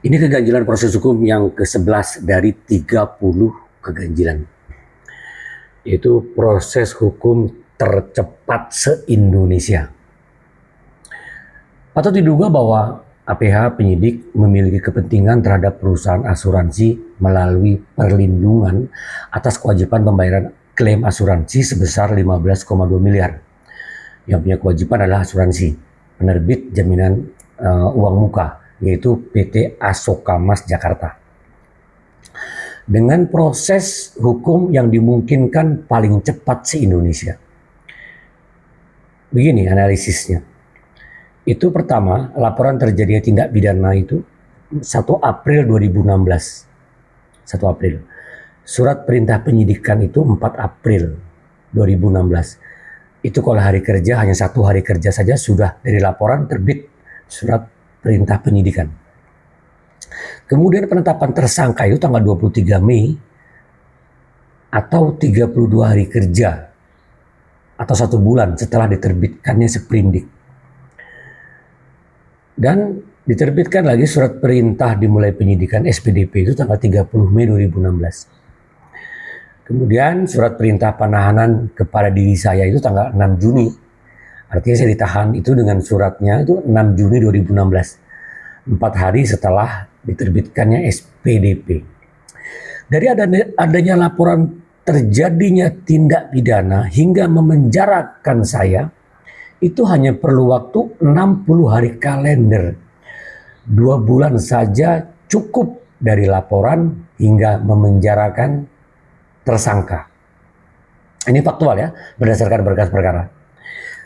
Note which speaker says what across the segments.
Speaker 1: Ini keganjilan proses hukum yang ke-11 dari 30 keganjilan. Yaitu proses hukum tercepat se-Indonesia. Patut diduga bahwa APH penyidik memiliki kepentingan terhadap perusahaan asuransi melalui perlindungan atas kewajiban pembayaran klaim asuransi sebesar 15,2 miliar. Yang punya kewajiban adalah asuransi, penerbit jaminan uang muka, yaitu PT Asoka Mas Jakarta. Dengan proses hukum yang dimungkinkan paling cepat se-Indonesia. Begini analisisnya. Itu pertama, laporan terjadinya tindak pidana itu 1 April 2016. 1 April. Surat perintah penyidikan itu 4 April 2016. Itu kalau hari kerja, hanya 1 hari kerja saja sudah dari laporan terbit surat perintah penyidikan. Kemudian penetapan tersangka itu tanggal 23 Mei atau 32 hari kerja atau 1 bulan setelah diterbitkannya sprindik. Dan diterbitkan lagi surat perintah dimulai penyidikan SPDP itu tanggal 30 Mei 2016. Kemudian surat perintah penahanan kepada diri saya itu tanggal 6 Juni. Artinya saya ditahan itu dengan suratnya itu 6 Juni 2016. 4 hari setelah diterbitkannya SPDP. Dari adanya laporan terjadinya tindak pidana hingga memenjarakan saya, itu hanya perlu waktu 60 hari kalender. 2 bulan saja cukup dari laporan hingga memenjarakan tersangka. Ini faktual ya, berdasarkan berkas perkara.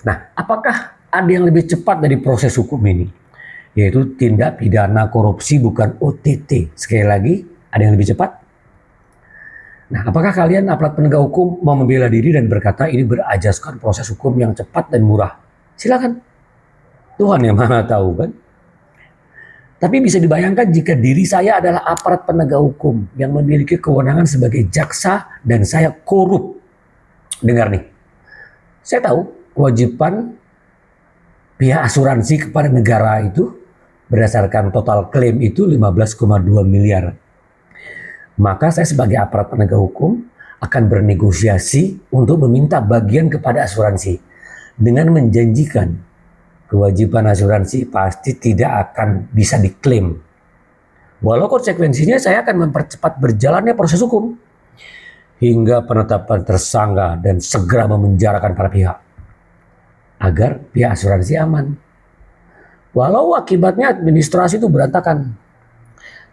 Speaker 1: Nah, apakah ada yang lebih cepat dari proses hukum ini? Yaitu tindak pidana korupsi bukan OTT. Sekali lagi, ada yang lebih cepat? Nah, apakah kalian aparat penegak hukum mau membela diri dan berkata ini berajaskan proses hukum yang cepat dan murah? Silakan. Tuhan yang Maha tahu kan. Tapi bisa dibayangkan jika diri saya adalah aparat penegak hukum yang memiliki kewenangan sebagai jaksa dan saya korup. Dengar nih. Saya tahu kewajiban pihak asuransi kepada negara itu berdasarkan total klaim itu 15,2 miliar. Maka saya sebagai aparat penegak hukum akan bernegosiasi untuk meminta bagian kepada asuransi dengan menjanjikan kewajiban asuransi pasti tidak akan bisa diklaim. Walau konsekuensinya saya akan mempercepat berjalannya proses hukum hingga penetapan tersangka dan segera memenjarakan para pihak agar pihak asuransi aman. Walau akibatnya administrasi itu berantakan,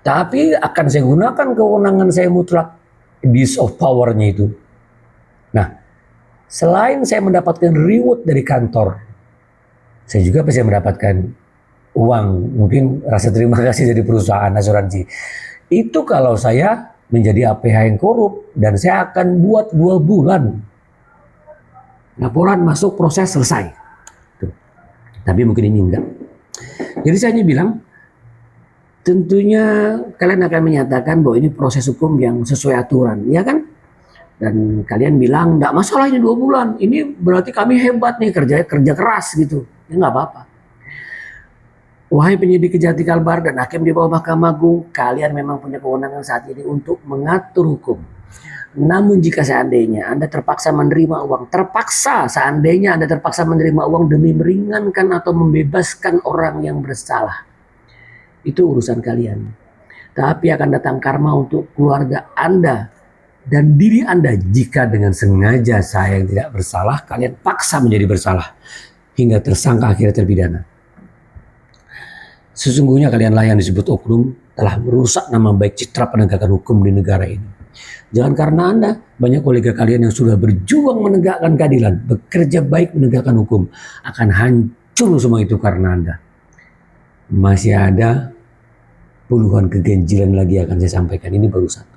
Speaker 1: tapi akan saya gunakan kewenangan saya mutlak, abuse of power-nya itu. Nah, selain saya mendapatkan reward dari kantor, saya juga bisa mendapatkan uang, mungkin rasa terima kasih dari perusahaan asuransi. Itu kalau saya menjadi APH yang korup dan saya akan buat 2 bulan. Laporan masuk, proses selesai. Tuh. Tapi mungkin ini enggak. Jadi saya hanya bilang, tentunya kalian akan menyatakan bahwa ini proses hukum yang sesuai aturan, ya kan? Dan kalian bilang, enggak masalah ini 2 bulan, ini berarti kami hebat nih, kerja keras gitu. Ya nggak apa-apa. Wahai penyidik Kejati Kalbar dan hakim di bawah Mahkamah Agung, kalian memang punya kewenangan saat ini untuk mengatur hukum. Namun jika seandainya Anda terpaksa menerima uang, seandainya Anda terpaksa menerima uang demi meringankan atau membebaskan orang yang bersalah, itu urusan kalian. Tapi akan datang karma untuk keluarga Anda dan diri Anda jika dengan sengaja saya yang tidak bersalah, kalian paksa menjadi bersalah hingga tersangka akhirnya terpidana. Sesungguhnya kalianlah yang disebut oknum telah merusak nama baik citra penegakan hukum di negara ini. Jangan karena Anda, banyak kolega kalian yang sudah berjuang menegakkan keadilan, bekerja baik menegakkan hukum, akan hancur semua itu karena Anda. Masih ada puluhan keganjilan lagi akan saya sampaikan, ini baru 1.